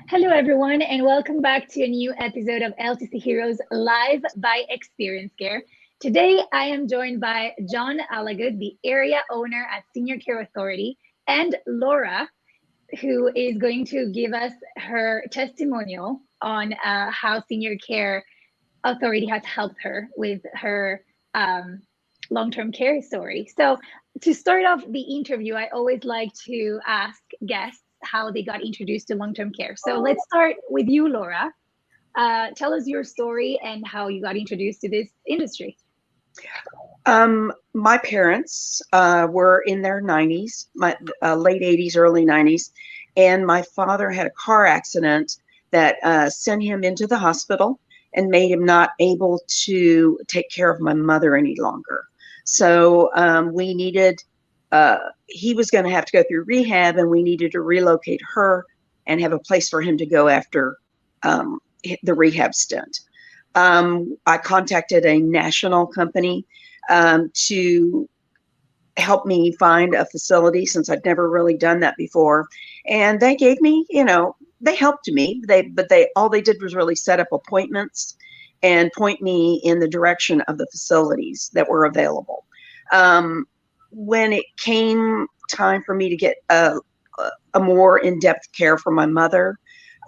Hello, everyone, and welcome back to a new episode of LTC Heroes Live by Experience Care. Today, I am joined by John Alagood, the area owner at Senior Care Authority, and Laura, who is going to give us her testimonial on how Senior Care Authority has helped her with her long-term care story. So to start off the interview, I always like to ask guests how they got introduced to long-term care. So let's start with you, Laura. Tell us your story and how you got introduced to this industry. My parents were in their 90s, my late 80s, early 90s, and my father had a car accident that sent him into the hospital and made him not able to take care of my mother any longer. So we needed, he was going to have to go through rehab, and we needed to relocate her and have a place for him to go after the rehab stint. I contacted a national company to help me find a facility, since I'd never really done that before. And they gave me, they helped me. But all they did was really set up appointments and point me in the direction of the facilities that were available. When it came time for me to get a more in-depth care for my mother,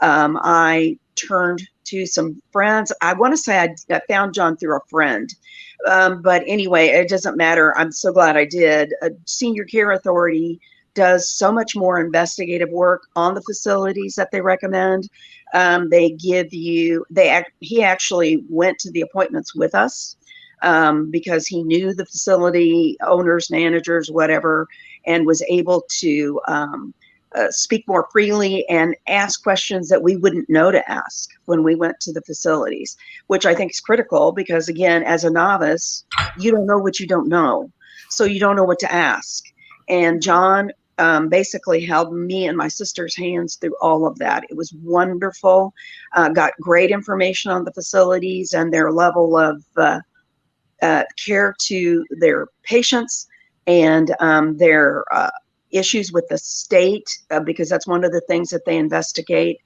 I turned to some friends. I want to say I found John through a friend. But anyway, it doesn't matter. I'm so glad I did. Senior Care Authority does so much more investigative work on the facilities that they recommend. They give you, he actually went to the appointments with us because he knew the facility owners, managers, whatever, and was able to speak more freely and ask questions that we wouldn't know to ask when we went to the facilities, which I think is critical because, again, as a novice, you don't know what you don't know. So you don't know what to ask. And John basically held me and my sister's hands through all of that. It was wonderful. Got great information on the facilities and their level of care to their patients and their issues with the state, because that's one of the things that they investigate.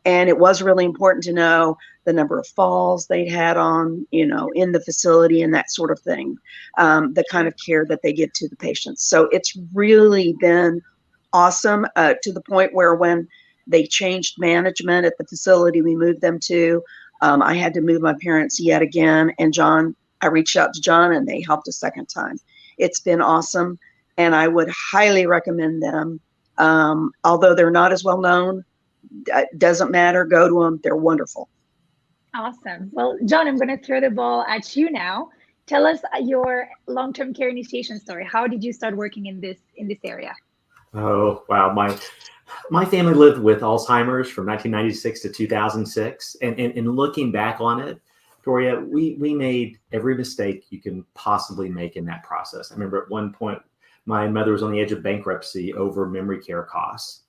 And it was really important to know the number of falls they'd had on, in the facility and that sort of thing, the kind of care that they give to the patients. So it's really been awesome to the point where when they changed management at the facility we moved them to, I had to move my parents yet again. And I reached out to John and they helped a second time. It's been awesome. And I would highly recommend them. Although they're not as well known, doesn't matter. Go to them. They're wonderful. Awesome. Well, John, I'm going to throw the ball at you now. Tell us your long-term care initiation story. How did you start working in this area? Oh, wow. My family lived with Alzheimer's from 1996 to 2006. And looking back on it, Doria, we made every mistake you can possibly make in that process. I remember at one point, my mother was on the edge of bankruptcy over memory care costs.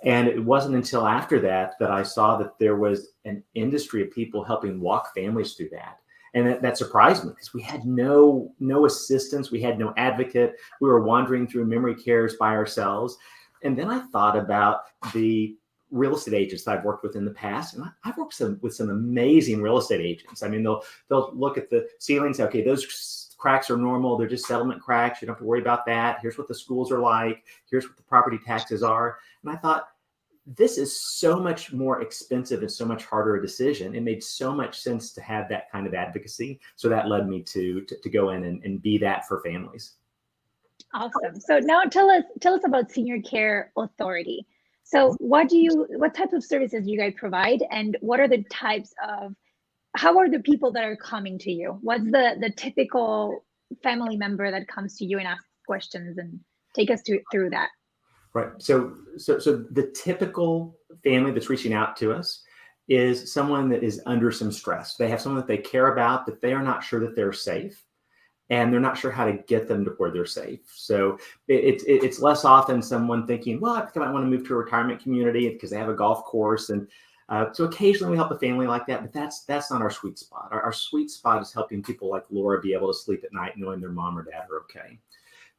And it wasn't until after that I saw that there was an industry of people helping walk families through that. And that surprised me because we had no assistance. We had no advocate. We were wandering through memory cares by ourselves. And then I thought about the real estate agents that I've worked with in the past. And I've worked with some amazing real estate agents. I mean, they'll look at the ceilings. Okay, those cracks are normal. They're just settlement cracks. You don't have to worry about that. Here's what the schools are like. Here's what the property taxes are. And I thought, this is so much more expensive and so much harder a decision. It made so much sense to have that kind of advocacy. So that led me to go in and be that for families. Awesome. So now tell us about Senior Care Authority. So what types of services do you guys provide, and what are the types of, how are the people that are coming to you? What's the typical family member that comes to you and asks questions, and take us through that? Right. So the typical family that's reaching out to us is someone that is under some stress. They have someone that they care about, but they are not sure that they're safe, and they're not sure how to get them to where they're safe. So it's less often someone thinking, well, I think I might want to move to a retirement community because they have a golf course. And so occasionally we help a family like that, but that's not our sweet spot. Our sweet spot is helping people like Laura be able to sleep at night knowing their mom or dad are okay.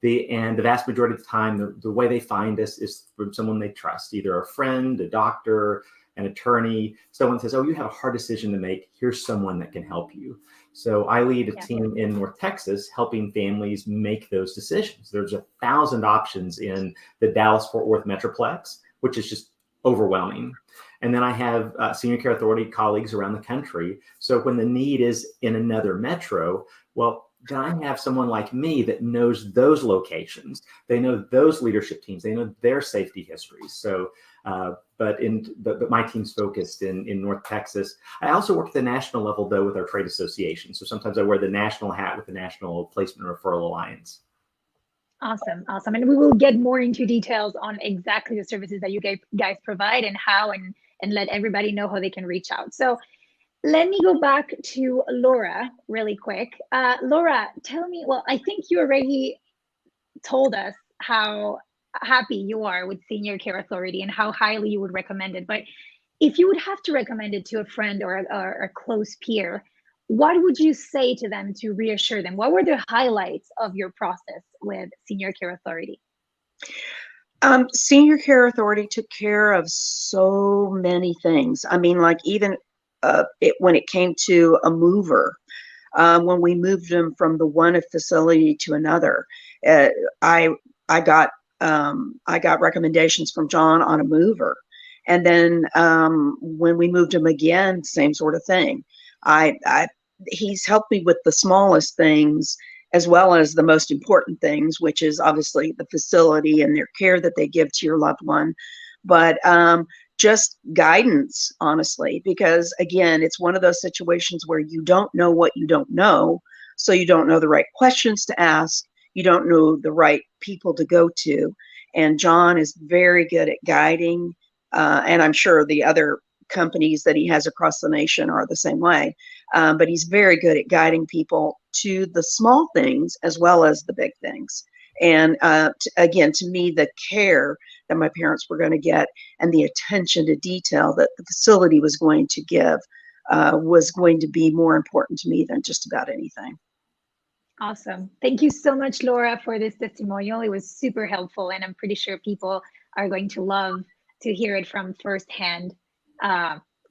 And the vast majority of the time, the way they find us is from someone they trust, either a friend, a doctor, an attorney. Someone says, oh, you have a hard decision to make. Here's someone that can help you. So I lead a team in North Texas helping families make those decisions. There's 1,000 options in the Dallas-Fort Worth Metroplex, which is just overwhelming. And then I have Senior Care Authority colleagues around the country. So when the need is in another metro, well, then I have someone like me that knows those locations. They know those leadership teams. They know their safety histories. So, but my team's focused in North Texas. I also work at the national level, though, with our trade association. So sometimes I wear the national hat with the National Placement Referral Alliance. Awesome. And we will get more into details on exactly the services that you guys provide and how, and let everybody know how they can reach out. So let me go back to Laura really quick. Laura, tell me, well, I think you already told us how happy you are with Senior Care Authority and how highly you would recommend it. But if you would have to recommend it to a friend or a close peer, what would you say to them to reassure them? What were the highlights of your process with Senior Care Authority? Senior Care Authority took care of so many things. I mean, like even when it came to a mover, when we moved them from the one facility to another, I got recommendations from John on a mover, and then when we moved him again, same sort of thing. He's helped me with the smallest things as well as the most important things, which is obviously the facility and their care that they give to your loved one. But just guidance, honestly, because again, it's one of those situations where you don't know what you don't know. So you don't know the right questions to ask. You don't know the right people to go to. And John is very good at guiding. And I'm sure the other companies that he has across the nation are the same way. But he's very good at guiding people to the small things as well as the big things. And again, to me, the care that my parents were going to get and the attention to detail that the facility was going to give was going to be more important to me than just about anything. Awesome. Thank you so much, Laura, for this testimonial. It was super helpful, and I'm pretty sure people are going to love to hear it from firsthand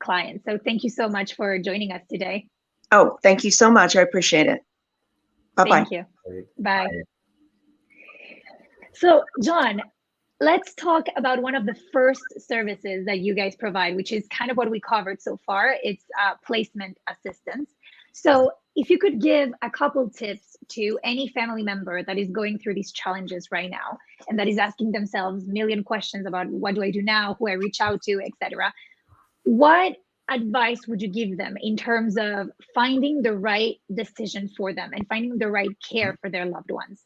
clients. So thank you so much for joining us today. Oh, thank you so much. I appreciate it. Bye-bye. Thank you. Bye. So, John, let's talk about one of the first services that you guys provide, which is kind of what we covered so far. It's placement assistance. So if you could give a couple tips to any family member that is going through these challenges right now and that is asking themselves a million questions about what do I do now, who I reach out to, etc. What advice would you give them in terms of finding the right decision for them and finding the right care for their loved ones?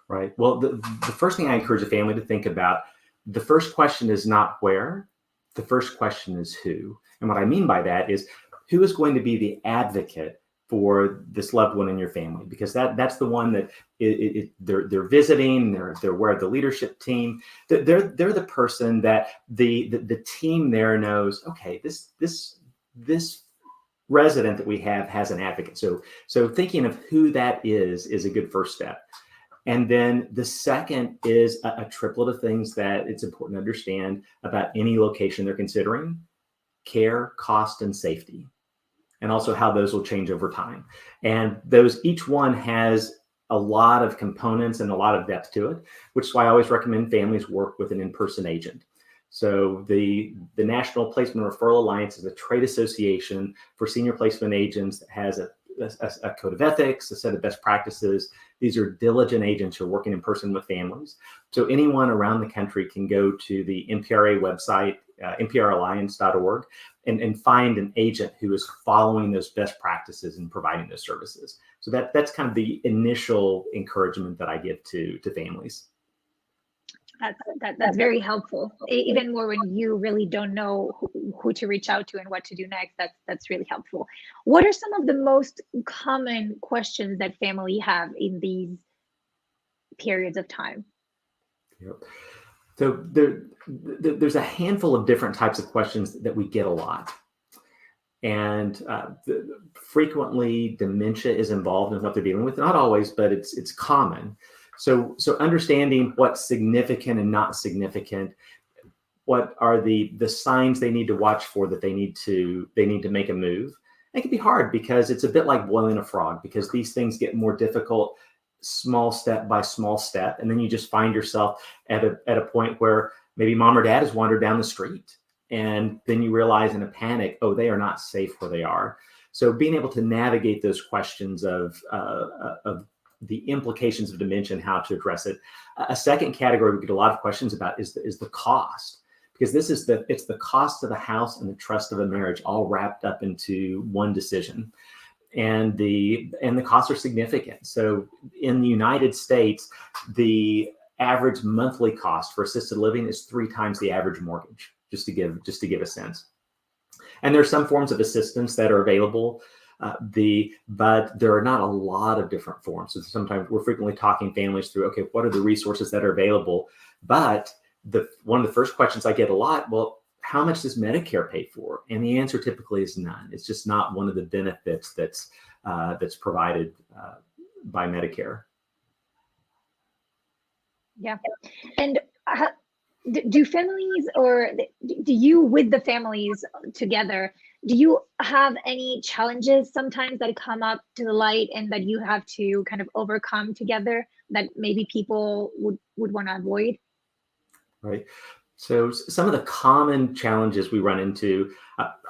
Right. Well, the first thing I encourage a family to think about, the first question is not where, the first question is who. And what I mean by that is who is going to be the advocate for this loved one in your family, because that's the one that they're visiting, they're aware of the leadership team. They're the person that the team there knows, okay, this resident that we have has an advocate. So thinking of who that is a good first step. And then the second is a triplet of things that it's important to understand about any location they're considering: care, cost, and safety, and also how those will change over time. And each one has a lot of components and a lot of depth to it, which is why I always recommend families work with an in-person agent. So the National Placement Referral Alliance is a trade association for senior placement agents that has a code of ethics, a set of best practices. These are diligent agents who are working in person with families. So anyone around the country can go to the NPRA website, npralliance.org, and find an agent who is following those best practices and providing those services. So that's kind of the initial encouragement that I give to families. That's very helpful. Even more when you really don't know who to reach out to and what to do next. That's really helpful. What are some of the most common questions that family have in these periods of time? Yep. So there's a handful of different types of questions that we get a lot. And frequently dementia is involved in what they're dealing with. Not always, but it's common. So understanding what's significant and not significant, what are the signs they need to watch for that they need to make a move. It can be hard because it's a bit like boiling a frog, because these things get more difficult small step by small step. And then you just find yourself at a point where maybe mom or dad has wandered down the street. And then you realize in a panic, oh, they are not safe where they are. So being able to navigate those questions of the implications of dementia and how to address it. A second category we get a lot of questions about is the cost, because it's the cost of a house and the trust of a marriage all wrapped up into one decision. And the costs are significant. So in the United States, the average monthly cost for assisted living is 3 times the average mortgage, just to give a sense. And there are some forms of assistance that are available, but there are not a lot of different forms. So sometimes we're frequently talking families through, okay, what are the resources that are available? But one of the first questions I get a lot, well, how much does Medicare pay for? And the answer typically is none. It's just not one of the benefits that's provided by Medicare. Yeah. And do families, or do you with the families together, do you have any challenges sometimes that come up to the light and that you have to kind of overcome together that maybe people would want to avoid? Right. So some of the common challenges we run into,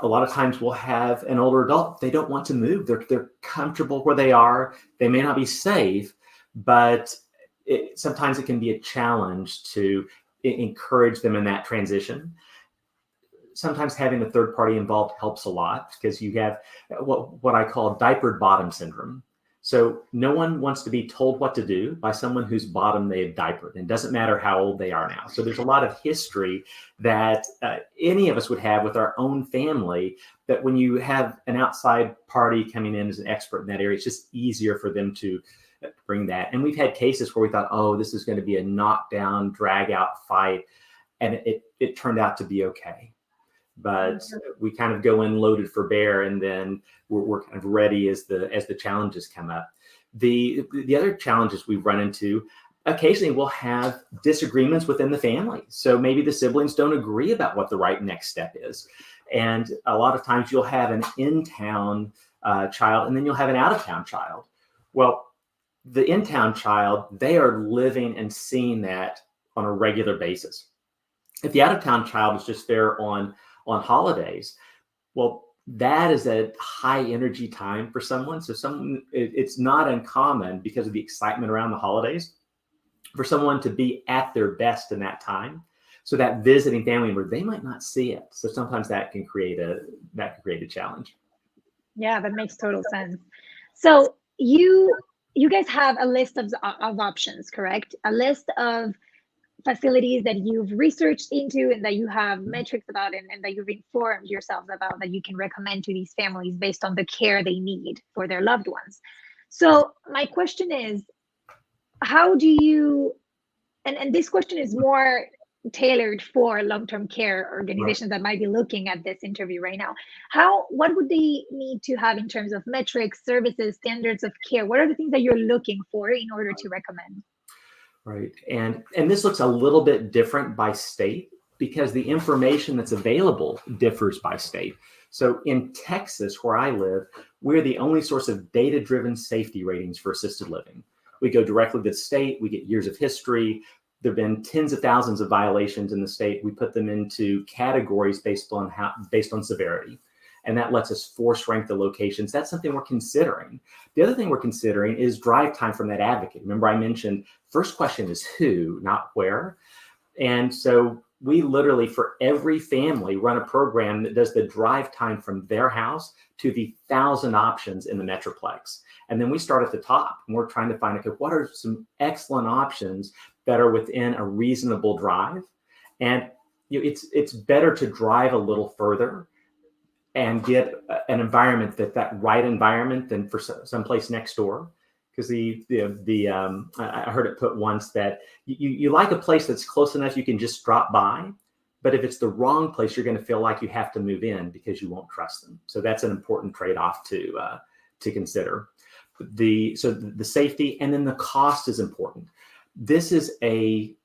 a lot of times we'll have an older adult, they don't want to move. They're comfortable where they are. They may not be safe, but sometimes it can be a challenge to encourage them in that transition. Sometimes having a third party involved helps a lot, because you have what I call diapered bottom syndrome. So no one wants to be told what to do by someone whose bottom they have diapered, and it doesn't matter how old they are now. So there's a lot of history that any of us would have with our own family, that when you have an outside party coming in as an expert in that area, it's just easier for them to bring that. And we've had cases where we thought, oh, this is going to be a knockdown, drag out fight. And it turned out to be okay. But we kind of go in loaded for bear, and then we're kind of ready as the challenges come up. The other challenges we've run into, occasionally we'll have disagreements within the family. So maybe the siblings don't agree about what the right next step is. And a lot of times you'll have an in-town child, and then you'll have an out-of-town child. Well, the in-town child, they are living and seeing that on a regular basis. If the out-of-town child is just there on holidays, well, that is a high energy time for someone. So it's not uncommon, because of the excitement around the holidays, for someone to be at their best in that time. So that visiting family member, they might not see it. So sometimes that can create a challenge. Yeah, that makes total sense. So you guys have a list of options, correct? A list of facilities that you've researched into and that you have metrics about, and that you've informed yourselves about, that you can recommend to these families based on the care they need for their loved ones. So my question is, how do you, and this question is more tailored for long-term care organizations that might be looking at this interview right now. What would they need to have in terms of metrics, services, standards of care? What are the things that you're looking for in order to recommend? Right. And this looks a little bit different by state, because the information that's available differs by state. So in Texas, where I live, we're the only source of data-driven safety ratings for assisted living. We go directly to the state. We get years of history. There have been tens of thousands of violations in the state. We put them into categories based on severity. And that lets us force rank the locations. That's something we're considering. The other thing we're considering is drive time from that advocate. Remember, I mentioned first question is who, not where. And so we literally, for every family, run a program that does the drive time from their house to the 1,000 options in the Metroplex. And then we start at the top, and we're trying to find, okay, what are some excellent options that are within a reasonable drive? And it's better to drive a little further and get an environment that right environment than for someplace next door. Because I heard it put once that you like a place that's close enough you can just drop by, but if it's the wrong place, you're going to feel like you have to move in because you won't trust them. So that's an important trade-off to consider. So the safety, and then the cost is important. this is a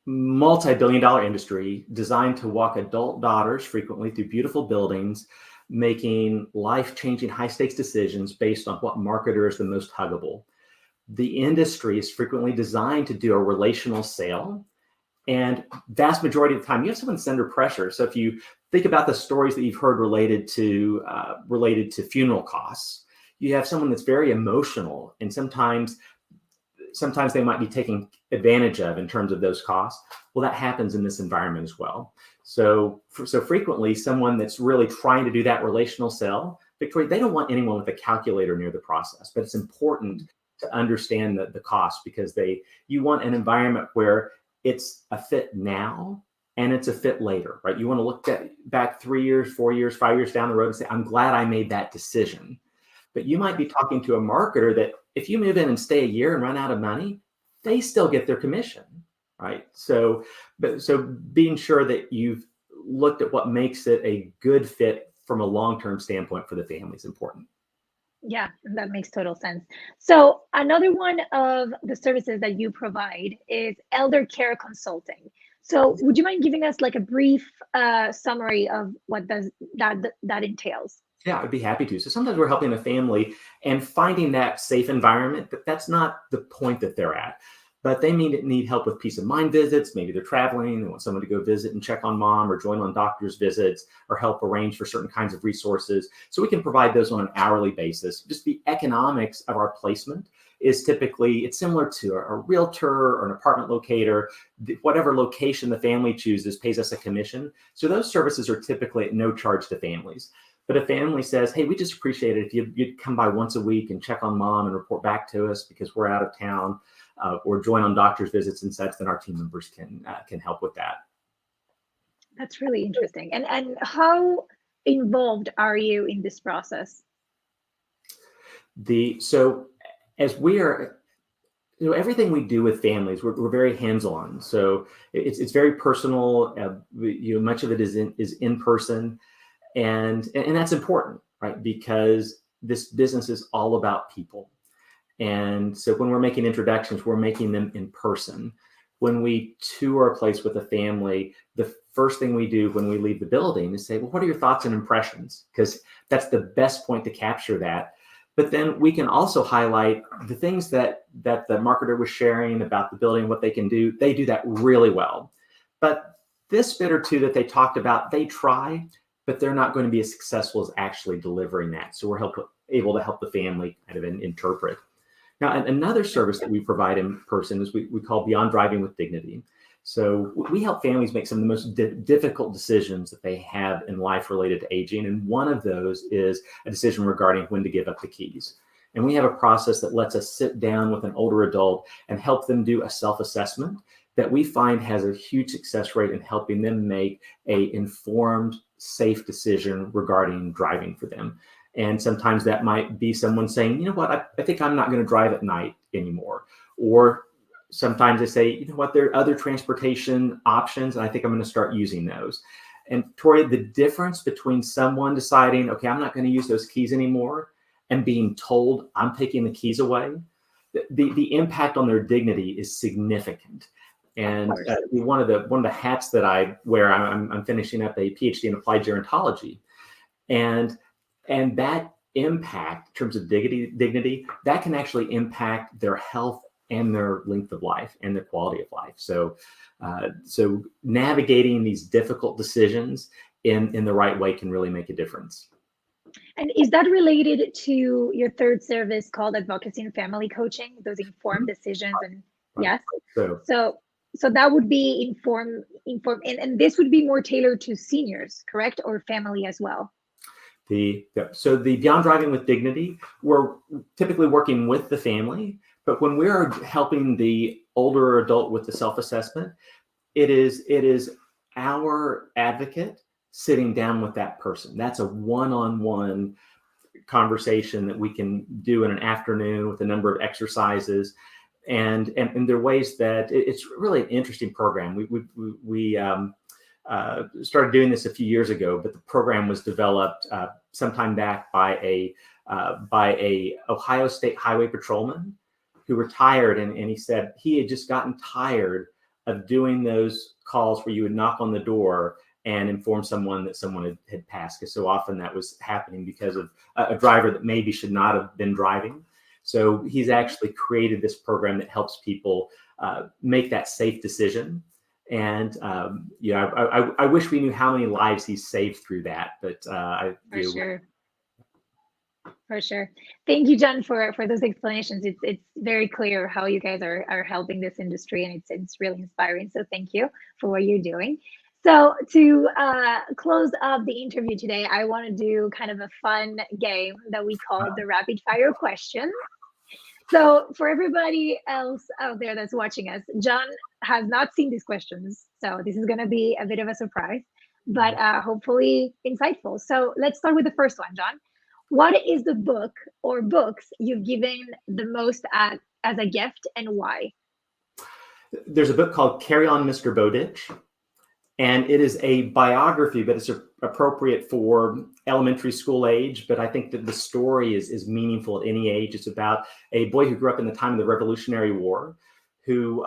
multi-billion-dollar industry designed to walk adult daughters frequently through beautiful buildings, making life-changing high-stakes decisions based on what marketer is the most huggable. The industry is frequently designed to do a relational sale, and vast majority of the time you have someone that's under pressure. So if you think about the stories that you've heard related to funeral costs, you have someone that's very emotional, and sometimes they might be taken advantage of in terms of those costs. Well, that happens in this environment as well. So frequently, someone that's really trying to do that relational sell, Victoria, they don't want anyone with a calculator near the process, but it's important to understand the cost, because you want an environment where it's a fit now and it's a fit later, right? You want to look back 3 years, 4 years, 5 years down the road and say, I'm glad I made that decision. But you might be talking to a marketer that if you move in and stay a year and run out of money, they still get their commission, right? So being sure that you've looked at what makes it a good fit from a long-term standpoint for the family is important. Yeah, that makes total sense. So another one of the services that you provide is elder care consulting. So would you mind giving us like a brief summary of what does that entails? Yeah, I'd be happy to. So sometimes we're helping a family and finding that safe environment, but that's not the point that they're at. But they need help with peace of mind visits. Maybe they're traveling, they want someone to go visit and check on mom, or join on doctor's visits, or help arrange for certain kinds of resources. So we can provide those on an hourly basis. Just the economics of our placement is typically, it's similar to a realtor or an apartment locator. Whatever location the family chooses pays us a commission. So those services are typically at no charge to families. But a family says, hey, we just appreciate it if you'd come by once a week and check on mom and report back to us because we're out of town, or join on doctor's visits and such, then our team members can help with that. That's really interesting. And how involved are you in this process? So as we are, everything we do with families, we're very hands-on. So it's very personal. Much of it is in person. And that's important, right? Because this business is all about people. And so when we're making introductions, we're making them in person. When we tour a place with a family, the first thing we do when we leave the building is say, well, what are your thoughts and impressions? Because that's the best point to capture that. But then we can also highlight the things that the marketer was sharing about the building, what they can do. They do that really well. But this bit or two that they talked about, they try, but they're not going to be as successful as actually delivering that. So we're able to help the family kind of interpret. Now, another service that we provide in person is we call Beyond Driving with Dignity. So we help families make some of the most difficult decisions that they have in life related to aging. And one of those is a decision regarding when to give up the keys. And we have a process that lets us sit down with an older adult and help them do a self-assessment that we find has a huge success rate in helping them make an informed, safe decision regarding driving for them. And sometimes that might be someone saying, you know what, I think I'm not going to drive at night anymore. Or sometimes they say, you know what, there are other transportation options, and I think I'm going to start using those. And Tori, the difference between someone deciding, okay, I'm not going to use those keys anymore, and being told I'm taking the keys away, the impact on their dignity is significant. And one of the hats that I wear, I'm finishing up a PhD in applied gerontology, and that impact in terms of dignity, that can actually impact their health and their length of life and their quality of life. So navigating these difficult decisions in the right way can really make a difference. And is that related to your third service called Advocacy and Family Coaching, those informed decisions? And yes, so that would be informed, and this would be more tailored to seniors, correct, or family as well? So the Beyond Driving with Dignity, we're typically working with the family, but when we're helping the older adult with the self-assessment, it is our advocate sitting down with that person. That's a one-on-one conversation that we can do in an afternoon with a number of exercises. And there are ways that it's really an interesting program. We started doing this a few years ago, but the program was developed sometime back by a Ohio State Highway Patrolman who retired, and he said he had just gotten tired of doing those calls where you would knock on the door and inform someone that someone had passed, because so often that was happening because of a driver that maybe should not have been driving. So he's actually created this program that helps people make that safe decision. And I wish we knew how many lives he's saved through that, but For sure. For sure. Thank you, John, for those explanations. It's very clear how you guys are helping this industry, and it's really inspiring. So thank you for what you're doing. So to close up the interview today, I want to do kind of a fun game that we call the rapid fire question. So for everybody else out there that's watching us, John has not seen these questions, so this is going to be a bit of a surprise, but hopefully insightful. So let's start with the first one, John. What is the book or books you've given the most as a gift, and why? There's a book called Carry On, Mr. Bowditch, and it is a biography, but it's appropriate for elementary school age. But I think that the story is meaningful at any age. It's about a boy who grew up in the time of the Revolutionary War, who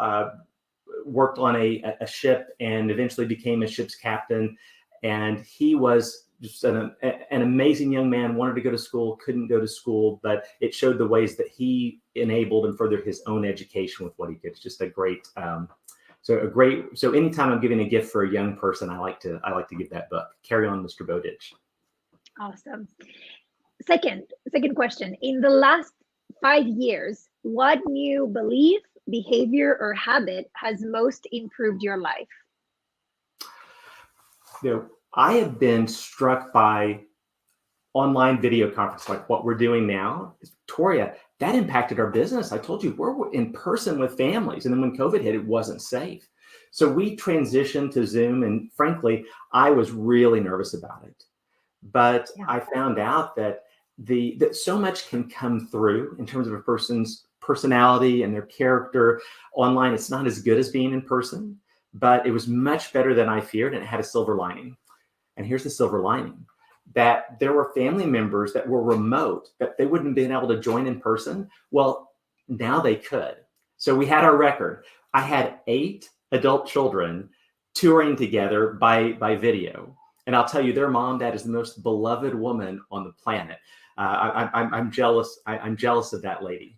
worked on a ship and eventually became a ship's captain. And he was just an amazing young man, wanted to go to school, couldn't go to school, but it showed the ways that he enabled and furthered his own education with what he could. It's just a great, so anytime I'm giving a gift for a young person, I like to give that book, Carry On, Mr. Bowditch. Awesome. Second question. In the last 5 years, what new belief, behavior, or habit has most improved your life? I have been struck by online video conference like what we're doing now. Victoria, that impacted our business. I told you, we're in person with families. And then when COVID hit, it wasn't safe. So we transitioned to Zoom. And frankly, I was really nervous about it. But I found out that that so much can come through in terms of a person's personality and their character online. It's not as good as being in person, but it was much better than I feared. And it had a silver lining. And here's the silver lining, that there were family members that were remote, that they wouldn't have been able to join in person. Well, now they could. So we had our record. I had 8 adult children touring together by video. And I'll tell you, their mom, dad is the most beloved woman on the planet. I'm jealous. I'm jealous of that lady.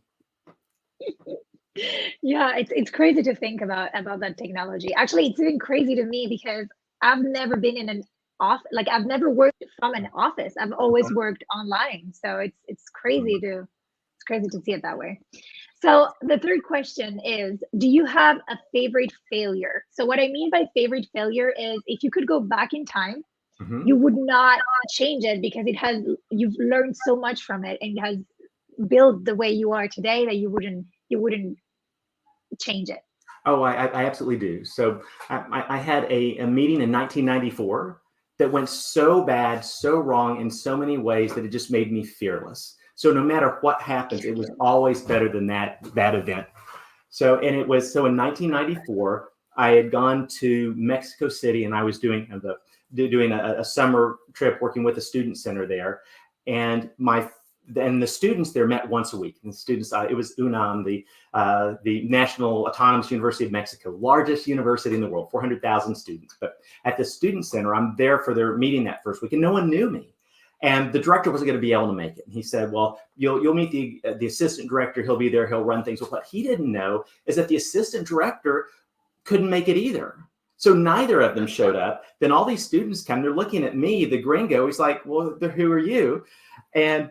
Yeah, it's crazy to think about that technology. Actually, it's even crazy to me because I've never been in an office. Like, I've never worked from an office. I've always worked online. So it's crazy to see it that way. So the third question is, do you have a favorite failure? So what I mean by favorite failure is, if you could go back in time, you would not change it because you've learned so much from it, and it has built the way you are today that you wouldn't change it. Oh, I absolutely do. So I had a meeting in 1994 that went so bad, so wrong in so many ways that it just made me fearless. So no matter what happens, it was always better than that event. So in 1994, I had gone to Mexico City, and I was doing a summer trip working with a student center there. And the students there met once a week. And the students, it was UNAM, the National Autonomous University of Mexico, largest university in the world, 400,000 students. But at the student center, I'm there for their meeting that first week, and no one knew me. And the director wasn't going to be able to make it. And he said, well, you'll meet the assistant director. He'll be there. He'll run things. Well, what he didn't know is that the assistant director couldn't make it either. So neither of them showed up. Then all these students come. They're looking at me, the gringo. He's like, well, who are you? And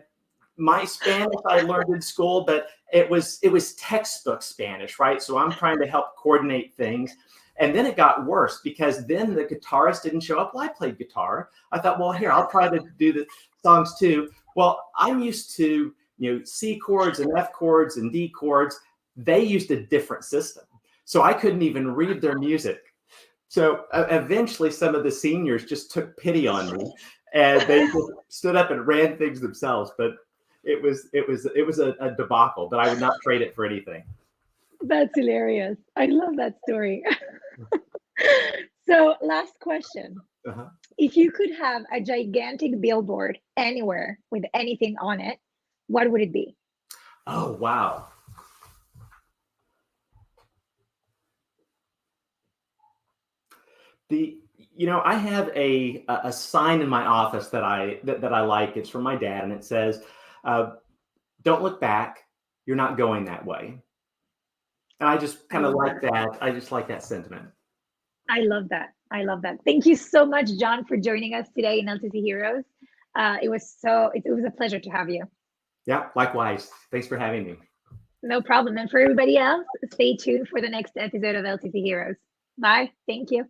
my Spanish I learned in school, but it was textbook Spanish, right? So I'm trying to help coordinate things. And then it got worse because then the guitarist didn't show up. Well, I played guitar. I thought, well, here, I'll try to do the songs too. Well, I'm used to, C chords and F chords and D chords. They used a different system. So I couldn't even read their music. So eventually some of the seniors just took pity on me, and they just stood up and ran things themselves. But it was a debacle, but I would not trade it for anything. That's hilarious. I love that story. So last question. If you could have a gigantic billboard anywhere with anything on it, what would it be? Oh, wow. I have a sign in my office that I like. It's from my dad, and it says, "Don't look back. You're not going that way." And I just kind of like that. I just like that sentiment. I love that. I love that. Thank you so much, John, for joining us today in LTC Heroes. It was a pleasure to have you. Yeah, likewise. Thanks for having me. No problem. And for everybody else, stay tuned for the next episode of LTC Heroes. Bye. Thank you.